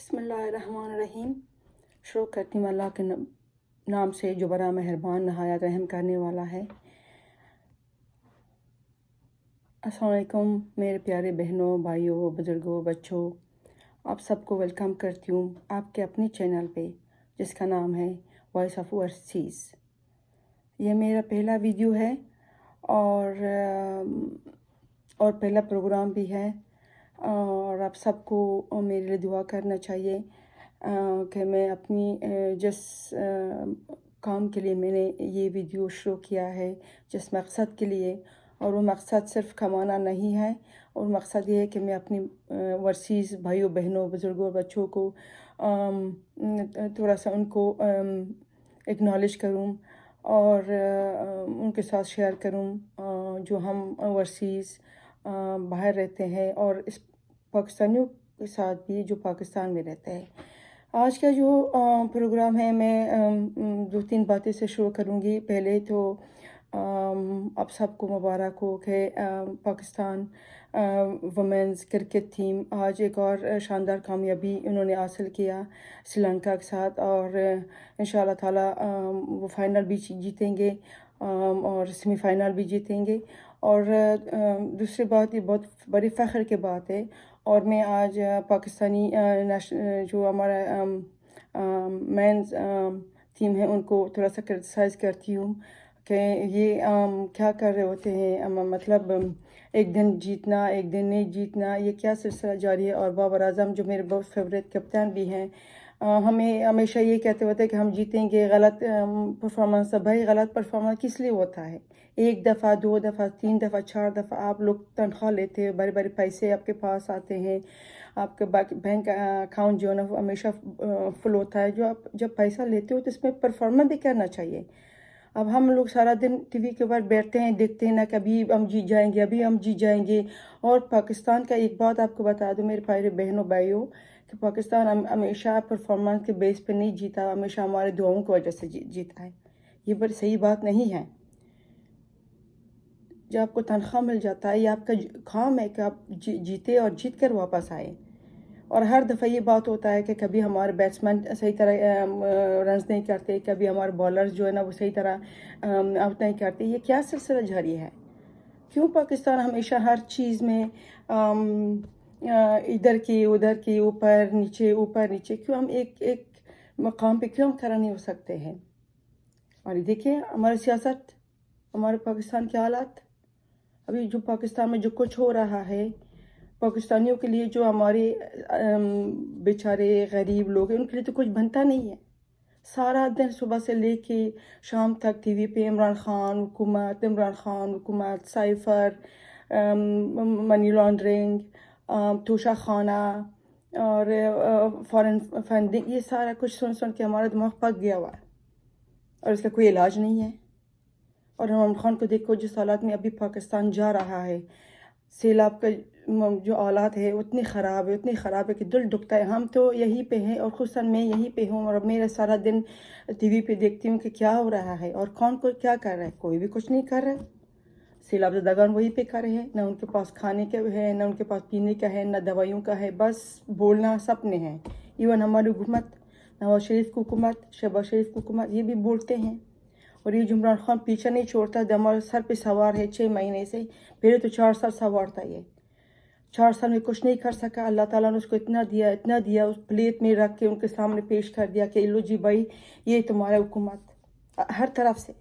बिस्मिल्लाहिर्रहमानिर्रहीम। शुरू करती हूँ अल्लाह के नाम से जो बड़ा मेहरबान नहायत रहम करने वाला है। अस्सलाम वालेकुम मेरे प्यारे बहनों, भाइयों, बुज़ुर्गों, बच्चों, आप सबको वेलकम करती हूँ आपके अपनी चैनल पे जिसका नाम है वॉइस ऑफ ओवरसीज़। ये मेरा पहला वीडियो है और पहला प्रोग्राम भी है और आप सबको मेरे लिए दुआ करना चाहिए कि मैं अपनी जिस काम के लिए मैंने ये वीडियो शुरू किया है, जिस मकसद के लिए, और वो मकसद सिर्फ कमाना नहीं है, और मकसद ये है कि मैं अपनी ओवरसीज़ भाइयों बहनों बुज़ुर्गों बच्चों को थोड़ा सा उनको एक्नॉलेज करूँ और उनके साथ शेयर करूँ जो हम ओवरसीज़ बाहर रहते हैं और इस पाकिस्तानियों के साथ भी जो पाकिस्तान में रहते हैं। आज का जो प्रोग्राम है मैं दो तीन बातें से शुरू करूँगी। पहले तो आप सबको मुबारक हो कि पाकिस्तान वुमेंस क्रिकेट टीम आज एक और शानदार कामयाबी उन्होंने हासिल किया श्रीलंका के साथ, और इंशाल्लाह ताला वो फाइनल भी जीतेंगे और सेमीफाइनल भी जीतेंगे। और दूसरी बात, ये बहुत बड़ी फ़ख्र की बात है, और मैं आज पाकिस्तानी जो हमारा मेंस टीम है उनको थोड़ा सा क्रिटिसाइज़ करती हूँ कि ये क्या कर रहे होते हैं। मतलब एक दिन जीतना एक दिन नहीं जीतना, ये क्या सिलसिला जारी है। और बाबर आज़म जो मेरे बहुत फेवरेट कप्तान भी हैं, हमें हमेशा ये कहते होते हैं कि हम जीतेंगे। गलत परफॉर्मेंस, भाई गलत परफॉर्मेंस किस लिए होता है? एक दफ़ा, दो दफ़ा, तीन दफ़ा, चार दफ़ा आप लोग तनख्वाह लेते हैं, बड़े बड़े पैसे आपके पास आते हैं, आपके बैंक अकाउंट जो है ना हमेशा फुल होता है। जो आप जब पैसा लेते हो तो इसमें परफॉर्मेंस भी करना चाहिए। अब हम लोग सारा दिन टीवी के ऊपर बैठते हैं, देखते हैं ना कि अभी हम जीत जाएंगे, अभी हम जीत जाएंगे। और पाकिस्तान का एक बात आपको बता दूं मेरे प्यारे बहनों भाइयों, कि पाकिस्तान हमेशा परफॉर्मेंस के बेस पे नहीं जीता, हमेशा हमारे दुआओं की वजह से जीता है। ये बड़ी सही बात नहीं है। जब आपको तनख्वाह मिल जाता है, ये आपका काम है कि आप जीते और जीत कर वापस आए। और हर दफ़ा ये बात होता है कि कभी हमारे बैट्समैन सही तरह रन्स नहीं करते, कभी हमारे बॉलर्स जो है ना वो सही तरह आउट नहीं करते। ये क्या सिलसिला जारी है? क्यों पाकिस्तान हमेशा हर चीज़ में इधर की उधर की, ऊपर नीचे, क्यों हम एक एक मकाम पे क्यों खड़ा नहीं हो सकते हैं? और ये देखिए हमारी सियासत, हमारे पाकिस्तान के हालात, अभी जो पाकिस्तान में जो कुछ हो रहा है, पाकिस्तानियों के लिए, जो हमारे बेचारे गरीब लोग हैं उनके लिए तो कुछ बनता नहीं है। सारा दिन सुबह से लेके शाम तक टीवी पे इमरान खान हुकूमत, साइफर, मनी लॉन्ड्रिंग, तोशा खाना और फॉरेन फंडिंग, ये सारा कुछ सुन सुन के हमारा दिमाग पक गया हुआ है और इसका कोई इलाज नहीं है। और इमरान खान को देखो जिस हालात में अभी पाकिस्तान जा रहा है, सैलाब का जो हालात है उतनी ख़राब है कि दिल दुखता है। हम तो यहीं पे हैं और खुसूसन मैं यहीं पे हूँ और मेरा सारा दिन टीवी पे देखती हूँ कि क्या हो रहा है और कौन को क्या कर रहा है। कोई भी कुछ नहीं कर रहा है। सैलाब ज़दागान वहीं पे खड़े हैं, ना उनके पास खाने का है, ना उनके पास पीने का है, ना दवाइयों का है, बस बोलना सपने हैं। इवन हमारी हुकूमत, नवाज शरीफ की हुकूमत, शहबाज शरीफ की हुकूमत, ये भी बोलते हैं। और ये इमरान खान पीछे नहीं छोड़ता, हमारे सर पे सवार है 6 महीने से। पहले तो 4 साल सवार था, ये 4 साल में कुछ नहीं कर सका। अल्लाह ताला ने उसको इतना दिया, उस प्लेट में रख के उनके सामने पेश कर दिया कि लो जी भाई, ये तुम्हारा हुकूमत हर तरफ से।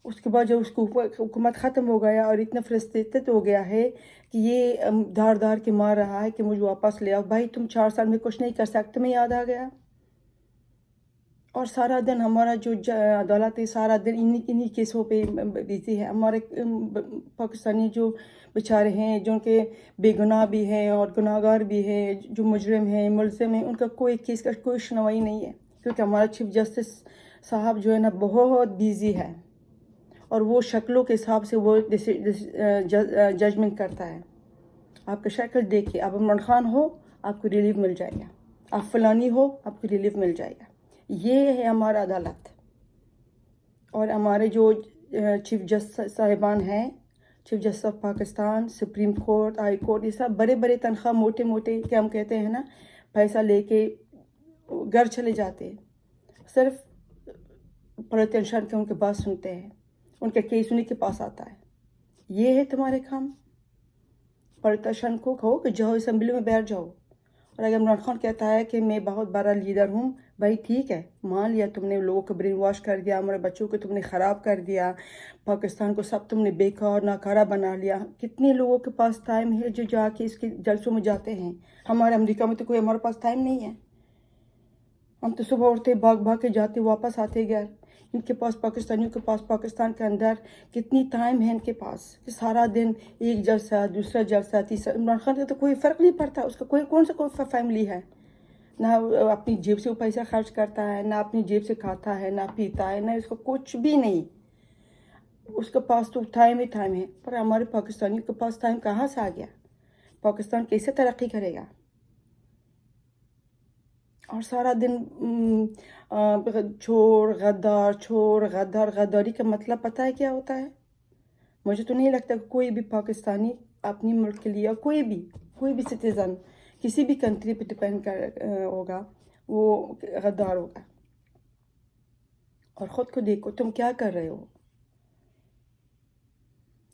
उसके बाद जब उसको हुकूमत ख़त्म हो गया और इतना फ्रस्ट्रेटेड हो गया है कि ये धार के मार रहा है कि मुझे वापस ले आओ। भाई तुम 4 साल में कुछ नहीं कर सकते, तुम्हें याद आ गया। और सारा दिन हमारा जो अदालत है सारा दिन इन्हीं केसों पे बिजी है। हमारे पाकिस्तानी जो बेचारे हैं, जो उनके बेगुनाह भी हैं और गुनाहगार भी हैं, जो मुजरिम हैं, मुलजिम हैं, उनका कोई केस का कोई सुनवाई नहीं है, क्योंकि हमारा चीफ जस्टिस साहब जो है ना बहुत बिजी है और वो शक्लों के हिसाब से वो जजमेंट करता है। आपका शक्ल देखिए, आप इमरान खान हो आपको रिलीफ मिल जाएगा, आप फलानी हो आपको रिलीफ मिल जाएगा। ये है हमारा अदालत। और हमारे जो चीफ जस्टिस साहिबान हैं, chief justice of Pakistan, supreme court, high court, ये सब बड़े बड़े तनख्वाह, मोटे क्या हम कहते हैं ना, पैसा लेके घर चले जाते हैं, सिर्फ पॉलिटिशियन के उनके बात सुनते हैं, उनका केस उन्हीं के पास आता है। ये है तुम्हारे काम? पॉलिटिशियन को कहो कि जाओ असेंबली में बैठ जाओ। और अगर इमरान खान कहता है कि मैं बहुत बड़ा लीडर हूँ, भाई ठीक है, मान लिया तुमने लोगों को ब्रेन वॉश कर दिया, हमारे बच्चों को तुमने ख़राब कर दिया, पाकिस्तान को सब तुमने बेकार नाकारा बना लिया। कितने लोगों के पास टाइम है जो जाके इसके जलसों में जाते हैं? हमारे अमेरिका में तो कोई हमारे पास टाइम नहीं है। हम तो सुबह उठते भाग भाग के जाते वापस आते घर। इनके पास, पाकिस्तानियों के पास, पाकिस्तान के अंदर कितनी टाइम है इनके पास कि सारा दिन एक जलसा, दूसरा जलसा, तीसरा। इमरान खान का तो कोई फ़र्क नहीं पड़ता, उसका कौन सा कोई फैमिली है? ना अपनी जेब से वो पैसा खर्च करता है, ना अपनी जेब से खाता है, ना पीता है, ना इसको कुछ भी नहीं। उसके पास तो टाइम ही टाइम है। पर हमारे पाकिस्तानियों के पास टाइम कहाँ से आ गया? पाकिस्तान कैसे तरक्की करेगा? और सारा दिन चोर गद्दार, चोर गद्दार। गद्दारी का मतलब पता है क्या होता है? मुझे तो नहीं लगता कि कोई भी पाकिस्तानी अपनी मुल्क के लिए, कोई भी सिटीज़न किसी भी कंट्री पे डिपेंड कर होगा, वो गद्दार होगा। और ख़ुद को देखो तुम क्या कर रहे हो।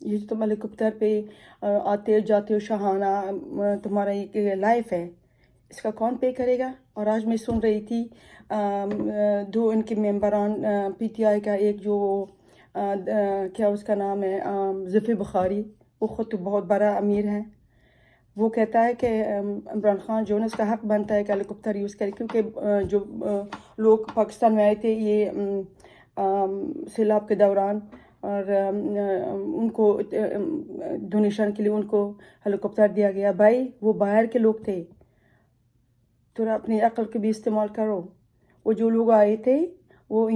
ये जो तुम हेलीकॉप्टर पे आते जाते हो शाहाना, तुम्हारा ये लाइफ है, इसका कौन पे करेगा? और आज मैं सुन रही थी दो इनके मेंबरान PTI का, एक जो क्या उसका नाम है, ज़ुल्फ़ी बुखारी, वो ख़ुद तो बहुत बड़ा अमीर है। वो कहता है कि इमरान खान जो है उसका हक़ बनता है कि हेलीकॉप्टर यूज़ करे, क्योंकि जो लोग पाकिस्तान में आए थे ये सैलाब के दौरान, और उनको डोनेशन के लिए उनको हेलीकॉप्टर दिया गया। भाई वो बाहर के लोग थे, थोड़ा अपनी अक्ल के भी इस्तेमाल करो। वो जो लोग आए थे वो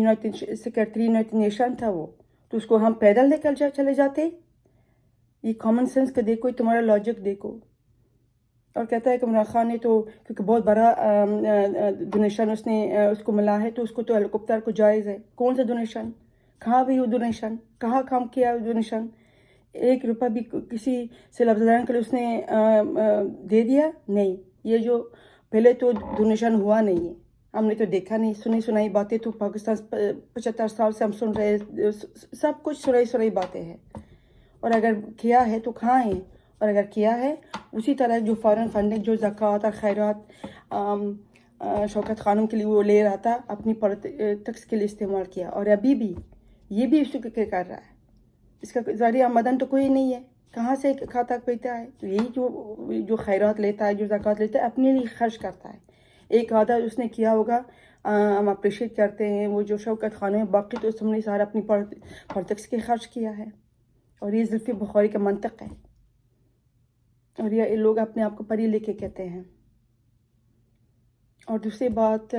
सेक्रेटरी यूनाइटेड नेशन था वो, तो उसको हम पैदल लेकर चले जाते। ये कॉमन सेंस का देखो, तुम्हारा लॉजिक देखो। और कहता है कि इमरान खान ने तो क्योंकि बहुत बड़ा डोनेशन उसको मिला है, तो उसको तो हेलीकॉप्टर को जायज़ है। कौन सा डोनेशन? कहाँ भी वो डोनेशन? कहाँ काम किया डोनेशन? 1 रुपया भी किसी सैलाब के लिए उसने दे दिया? नहीं। ये जो पहले तो डोनेशन हुआ नहीं है, हमने तो देखा नहीं। सुनी सुनाई बातें तो पाकिस्तान 75 साल से हम सुन रहे, सब कुछ सुनाई बातें हैं। और अगर किया है तो कहाँ है? और अगर किया है, उसी तरह जो फॉरेन फंडिंग, जो ज़कात और खैरात शौकत खानम के लिए वो ले रहा था, अपनी पॉलिटिक्स के लिए इस्तेमाल किया। और अभी भी ये भी इसी के कर रहा है। इसका ज़रिया आमदन तो कोई नहीं है, कहाँ से खाता पीता है? तो यही जो खैरात लेता है, जो ज़कात लेता है, अपने लिए खर्च करता है। एक आधा उसने किया होगा, हम अप्रिशिएट करते हैं वो जो शौकत खानम है, बाकी तो हमने सारा अपनी पॉलिटिक्स के खर्च किया है। और ये ज़ुल्फ़ी बुखारी का मंतक है, और ये लोग अपने आप को पढ़े लिखे कहते हैं। और दूसरी बात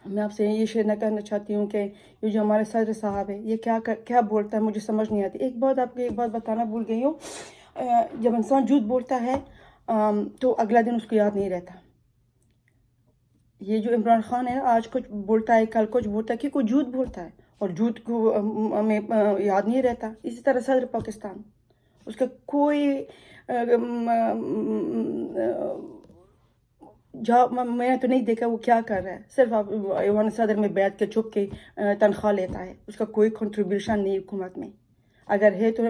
मैं आपसे ये शेयर करना चाहती हूँ कि ये जो हमारे सदर साहब है, ये क्या बोलता है, मुझे समझ नहीं आती। एक बात बताना भूल गई हूँ, जब इंसान झूठ बोलता है तो अगला दिन उसको याद नहीं रहता। ये जो इमरान खान है ना, आज कुछ बोलता है, कल कुछ बोलता है, क्योंकि झूठ बोलता है और झूठ को हमें याद नहीं रहता। इसी तरह सदर पाकिस्तान, उसका कोई मैंने तो नहीं देखा वो क्या कर रहा है। सिर्फ ऐवान सदर में बैठ के छुप के तनख्वाह लेता है, उसका कोई कंट्रीब्यूशन नहीं हुकूमत में। अगर है तो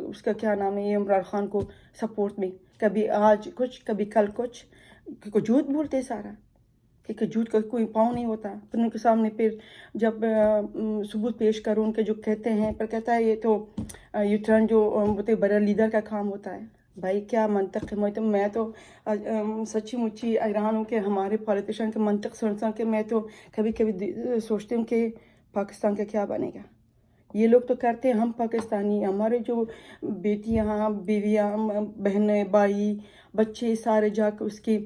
उसका क्या नाम है, ये इमरान खान को सपोर्ट में, कभी आज कुछ कभी कल कुछ, क्योंकि झूठ बोलते सारा, क्योंकि झूठ का कोई पाँव नहीं होता। फिर उनके सामने फिर जब सबूत पेश करो उनके जो कहते हैं, पर कहता है ये तो यूटर्न जो बोलते बड़ा लीडर का काम होता है। भाई क्या मंतक है? मैं तो सच्ची मुच्ची हैरान हूँ कि हमारे पॉलिटिशियन के मंतक सुन के मैं तो कभी कभी सोचती हूँ कि पाकिस्तान का क्या बनेगा। ये लोग तो करते हैं, हम पाकिस्तानी, हमारे जो बेटियाँ बीवियाँ बहनें भाई बच्चे सारे जाकर उसकी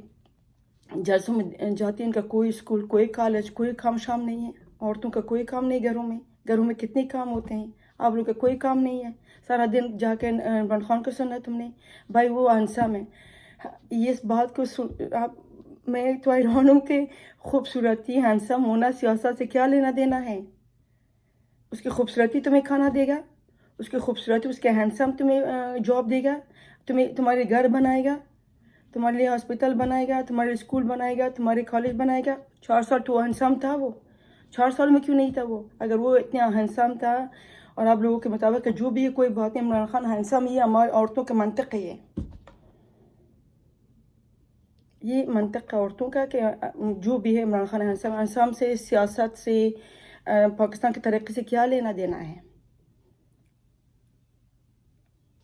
जलसों में जाती हैं। इनका कोई स्कूल, कोई कॉलेज, कोई काम शाम नहीं है। औरतों का कोई काम नहीं, घरों में कितने काम होते हैं, आप लोग का कोई काम नहीं है। सारा दिन जाके इमरान खान को सुनना है तुमने। भाई वो हैंडसम है, ये इस बात को आप, मैं तो हैरान हूँ कि खूबसूरती हैंडसम होना सियासत से क्या लेना देना है। उसकी खूबसूरती तुम्हें खाना देगा, उसकी खूबसूरती, उसके हैंडसम तुम्हें जॉब देगा, तुम्हारे घर बनाएगा, تمہارے لیے ہاسپٹل بنائے گا, تمہارے اسکول بنائے گا, تمہارے کالج بنائے گا. 4 سال تو ہینڈسم تھا وہ, 4 سال میں کیوں نہیں تھا وہ؟ اگر وہ اتنا ہینڈسم تھا, اور آپ لوگوں کے مطابق کہ جو بھی ہے کوئی بات نہیں, عمران خان ہینڈسم ہی ہماری عورتوں کا منطق ہے. یہ منطق عورتوں کا کہ جو بھی ہے عمران خان ہینڈسم. ہینڈسم سے, سیاست سے, پاکستان کے طریقے سے کیا لینا دینا ہے؟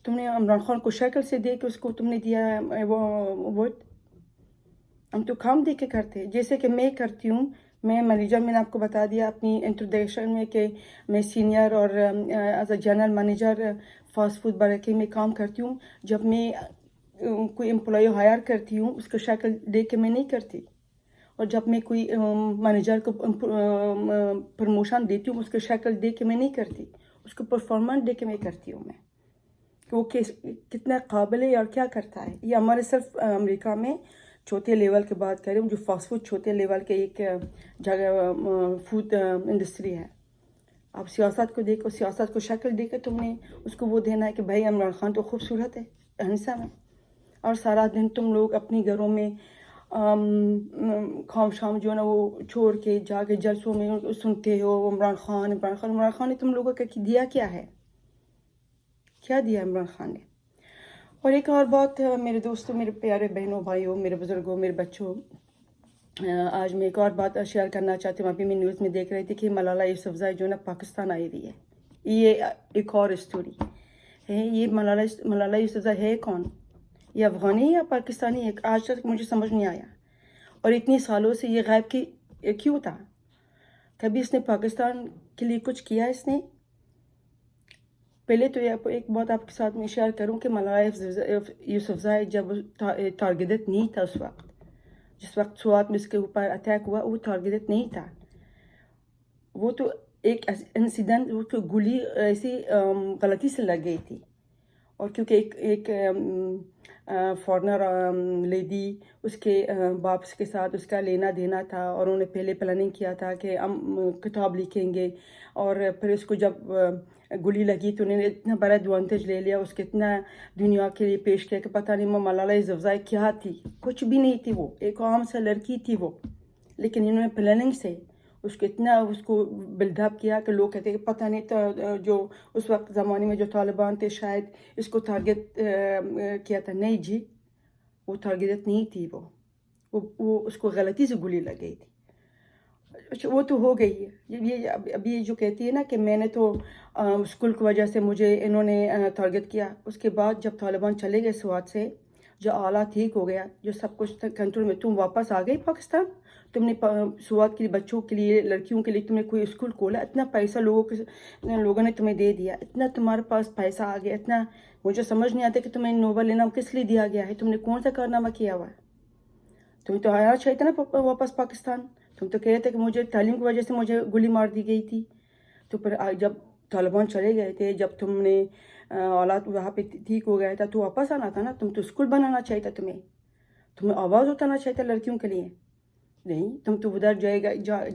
تم نے عمران خان کو شکل سے دیکھ کے اس کو تم نے دیا وہ ووٹ؟ ہم تو کام دے کے کرتے, جیسے کہ میں کرتی ہوں. میں مینیجر, میں نے آپ کو بتا دیا اپنی انٹروڈکشن میں کہ میں سینئر اور as a general manager fast food برکے میں کام کرتی ہوں. جب میں کوئی امپلائی ہائر کرتی ہوں اس کو شکل دیکھ کے میں نہیں کرتی, اور جب میں کوئی مینیجر کو پروموشن دیتی ہوں اس کو شکل دیکھ کے میں نہیں کرتی, اس کو پرفارمنس دیکھ کے میں کرتی ہوں میں کہ وہ کتنا قابل ہے اور کیا کرتا ہے. یہ ہمارے صرف امریکہ میں چھوٹے لیول کے بات کر رہی ہوں, جو فاسٹ فوڈ چھوٹے لیول کے ایک جگہ فوڈ انڈسٹری ہے. آپ سیاست کو دیکھو, سیاست کو شکل دے کے تم نے اس کو وہ دینا ہے کہ بھائی عمران خان تو خوبصورت ہے, ہینڈسم ہے, اور سارا دن تم لوگ اپنی گھروں میں خام شام جو ہے نا وہ چھوڑ کے جا کے جلسوں میں سنتے ہو عمران خان عمران خان. عمران خان نے تم لوگوں کا دیا کیا ہے؟ کیا دیا عمران خان نے؟ اور ایک اور بات میرے دوستوں, میرے پیارے بہنوں, بھائیوں, میرے بزرگوں, میرے بچوں, آج میں ایک اور بات شیئر کرنا چاہتی ہوں. ابھی میں نیوز میں دیکھ رہی تھی کہ ملالہ یوسفزئی جو ہے نا پاکستان آئی ہوئی ہے. یہ ایک اور اسٹوری ہے. یہ ملالہ یوسفزئی ہے کون؟ یہ افغانی یا پاکستانی ہے؟ آج تک مجھے سمجھ نہیں آیا. اور اتنی سالوں سے یہ غائب کیوں تھا؟ کبھی اس نے پاکستان کے لیے کچھ کیا اس نے؟ پہلے تو ایک بات آپ کے ساتھ میں شیئر کروں کہ ملالہ یوسفزئی جب ٹارگیٹ نہیں تھا, اس وقت جس وقت سوات میں اس کے اوپر اٹیک ہوا, وہ ٹارگیٹ نہیں تھا. وہ تو ایک انسیڈنٹ, وہ تو گولی ایسی غلطی سے لگ گئی تھی. اور کیونکہ ایک فارنر لیڈی اس کے باپ کے ساتھ اس کا لینا دینا تھا, اور انہوں نے پہلے پلاننگ کیا تھا کہ ہم کتاب لکھیں گے, اور پھر اس کو جب گولی لگی تو انہوں نے اتنا بڑا ایڈوانٹیج لے لیا, اس کے اتنا دنیا کے لیے پیش کیا کہ پتہ نہیں ملالہ یوسفزئی کیا تھی. کچھ بھی نہیں تھی, وہ ایک عام سا لڑکی تھی وہ, لیکن انہوں نے پلاننگ سے اس کو اتنا اس کو بلڈ اپ کیا کہ لوگ کہتے ہیں کہ پتہ نہیں جو اس وقت زمانے میں جو طالبان تھے شاید اس کو ٹارگیٹ کیا تھا. نہیں جی, وہ ٹارگیٹ نہیں تھی, وہ اس کو غلطی سے گولی لگ گئی تھی. وہ تو ہو گئی ہے. یہ ابھی جو کہتی ہے نا کہ میں نے تو اسکول کی وجہ سے مجھے انہوں نے ٹارگیٹ کیا, اس کے بعد جب طالبان چلے گئے سوات سے, جو آلہ ٹھیک ہو گیا, جو سب کچھ کنٹرول میں, تم واپس آ گئی پاکستان. تم نے سوات کے لیے, بچوں کے لیے, لڑکیوں کے لیے تم نے کوئی اسکول کھولا, اتنا پیسہ لوگوں نے تمہیں دے دیا, اتنا تمہارے پاس پیسہ آ گیا, اتنا مجھے سمجھ نہیں آتا کہ تمہیں نوبل انعام کس لیے دیا گیا ہے. تم نے کون سا کارنامہ کیا ہوا ہے؟ تمہیں تو آیا چاہیے تھا نا واپس پاکستان. تم تو کہتے کہ مجھے تعلیم کی وجہ سے مجھے گولی مار دی گئی تھی. تو پھر جب طالبان چلے گئے تھے, جب تم نے حالات وہاں پہ ٹھیک ہو گیا تھا, تو واپس آنا تھا نا. تم تو اسکول بنانا چاہیے تھا, تمہیں آواز اٹھانا چاہیے تھا لڑکیوں کے لیے. نہیں, تم تو ادھر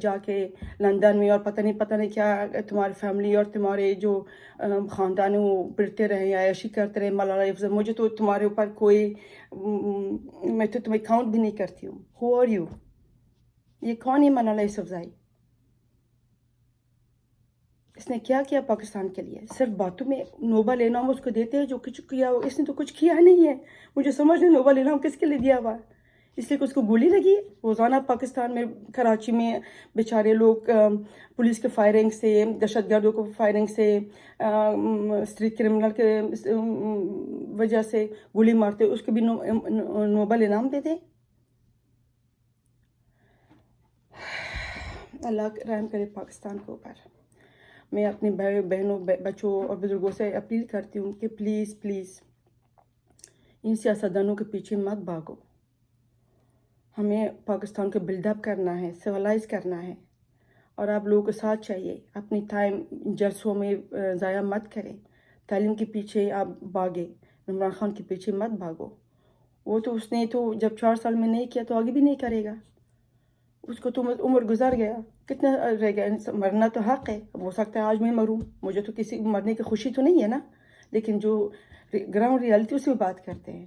جا کے لندن میں اور پتہ نہیں کیا تمہاری فیملی اور تمہارے جو خاندان وہ پڑھتے رہے, عیاشی کرتے رہے. ملالہ یوسفزئی, مجھے تو تمہارے اوپر کوئی, میں تو تمہیں کاؤنٹ بھی نہیں کرتی ہوں. Who are you? یہ کون ہے ملالہ یوسفزئی؟ اس نے کیا کیا پاکستان کے لیے؟ صرف باتوں میں نوبل انعام اس کو دیتے ہیں جو کچھ کیا. اس نے تو کچھ کیا نہیں ہے. مجھے سمجھ نہیں نوبل انعام کس کے لیے دیا ہوا ہے؟ اس لیے کہ اس کو گولی لگی ہے. روزانہ پاکستان میں کراچی میں بیچارے لوگ پولیس کے فائرنگ سے, دہشت گردوں کو فائرنگ سے, اسٹریٹ کرمنل کے وجہ سے گولی مارتے, اس کو بھی نوبل انعام دے دیں. اللہ رحم کرے پاکستان کے اوپر. میں اپنے بہنوں, بچوں اور بزرگوں سے اپیل کرتی ہوں کہ پلیز پلیز ان سیاستدانوں کے پیچھے مت بھاگو. ہمیں پاکستان کو بلڈ اپ کرنا ہے, سیولائز کرنا ہے, اور آپ لوگوں کو ساتھ چاہیے. اپنی ٹائم جلسوں میں ضائع مت کریں. تعلیم کے پیچھے آپ بھاگے, عمران خان کے پیچھے مت بھاگو. وہ تو اس نے تو جب 4 سال میں نہیں کیا تو آگے بھی نہیں کرے گا. اس کو تو عمر گزر گیا, کتنا رہ گیا. مرنا تو حق ہے, ہو سکتا ہے آج میں مروں, مجھے تو کسی مرنے کی خوشی تو نہیں ہے نا, لیکن جو گراؤنڈ ریالٹی اس میں بات کرتے ہیں.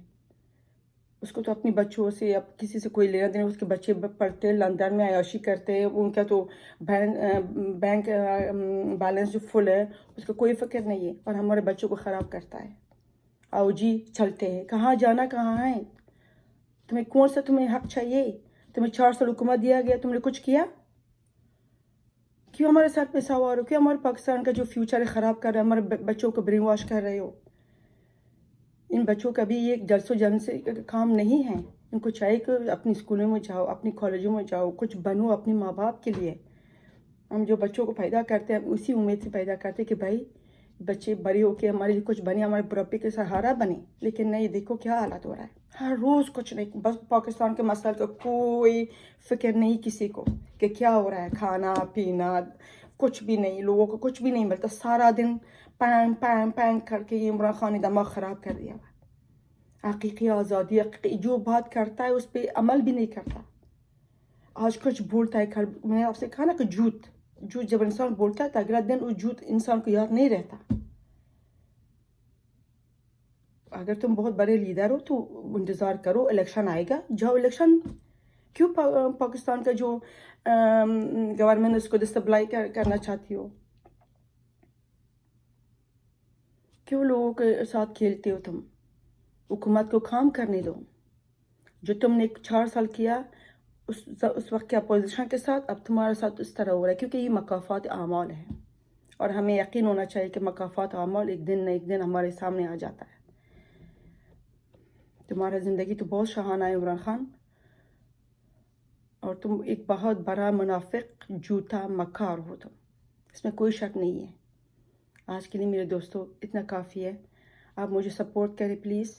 اس کو تو اپنی بچوں سے اب کسی سے کوئی لینا دینا، اس کے بچے پڑھتے لندن میں عیاشی کرتے، ان کا تو بینک بیلنس جو فل ہے اس کا کوئی فکر نہیں ہے، اور ہمارے بچوں کو خراب کرتا ہے۔ آؤ جی چلتے ہیں، کہاں جانا کہاں ہے؟ تمہیں کون سا تمہیں حق چاہیے؟ تمہیں 4 سال حکومت دیا گیا، تم نے کچھ کیا؟ کیوں ہمارے ساتھ پیسہ ہوا رہے ہو؟ کیوں ہمارے پاکستان کا جو فیوچر ہے خراب کر رہے ہو؟ ہمارے بچوں کو برین واش کر رہے ہو؟ ان بچوں کا بھی یہ جلس و جن سے کام نہیں ہے، ان کو چاہیے کہ اپنی اسکولوں میں جاؤ، اپنی کالجوں میں جاؤ، کچھ بنو اپنے ماں باپ کے لیے۔ ہم جو بچوں کو پیدا کرتے ہیں اسی امید سے پیدا کرتے ہیں کہ بھائی بچے بڑے ہو کے ہمارے لیے کچھ بنے، ہمارے بڑھاپے کے سہارا بنے، لیکن نہیں، دیکھو کیا حالت ہو رہا ہے، ہر روز کچھ نہیں، بس پاکستان کے مسائل کا کوئی فکر نہیں کسی کو کہ کیا ہو رہا ہے، کھانا پینا کچھ بھی نہیں، لوگوں کو کچھ بھی نہیں ملتا، سارا دن پینگ پینگ پینگ کر کے یہ عمران خان نے دماغ خراب کر دیا ہوا۔ حقیقی آزادی، حقیقی جو بات کرتا ہے اس پہ عمل بھی نہیں کرتا۔ آج کچھ بولتا ہے، میں نے آپ سے کہا نا کہ جھوٹ جب انسان بولتا ہے تو اگلا دن وہ جھوٹ انسان کو یاد نہیں رہتا۔ اگر تم بہت بڑے لیڈر ہو تو انتظار کرو، الیکشن آئے گا، جاؤ الیکشن۔ کیوں پاکستان کا جو گورنمنٹ اس کو ڈسٹیبلائی کرنا چاہتی ہو؟ کیوں لوگوں کے ساتھ کھیلتے ہو تم؟ حکومت کو کام کرنے دو۔ جو تم نے 4 سال کیا اس وقت کے اپوزیشن کے ساتھ، اب تمہارے ساتھ اس طرح ہو رہا ہے، کیونکہ یہ مکافات اعمال ہے، اور ہمیں یقین ہونا چاہیے کہ مکافات اعمال ایک دن نہ ایک دن ہمارے سامنے آ جاتا ہے۔ تمہارا زندگی تو بہت شاہانہ ہے عمران خان، اور تم ایک بہت بڑا منافق، جھوٹا مکار ہو تم، اس میں کوئی شک نہیں ہے۔ آج کے لیے میرے دوستوں اتنا کافی ہے۔ آپ مجھے سپورٹ کریں پلیز،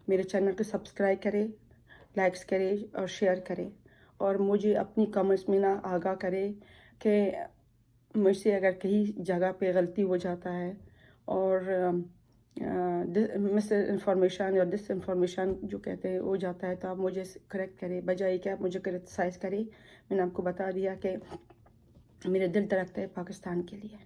میرے چینل کو سبسکرائب کریں، لائکس کریں اور شیئر کریں، اور مجھے اپنی کمنٹس میں نہ آگاہ کریں کہ مجھ سے اگر کہیں جگہ پہ غلطی ہو جاتا ہے اور مس انفارمیشن یا ڈس انفارمیشن جو کہتے ہیں ہو جاتا ہے، تو آپ مجھے کریکٹ کریں، بجائے کہ آپ مجھے کرٹیسائز کریں۔ میں نے آپ کو بتا دیا کہ میرے دل دھڑکتا ہے پاکستان کے لیے۔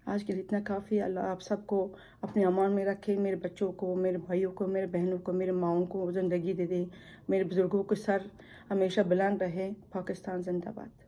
آج کے لیے اتنا کافی ہے۔ اللہ آپ سب کو اپنے امان میں رکھے، میرے بچوں کو، میرے بھائیوں کو، میرے بہنوں کو، میرے ماؤں کو زندگی دے دے، میرے بزرگوں کو سر ہمیشہ بلند رہے۔ پاکستان زندہ باد۔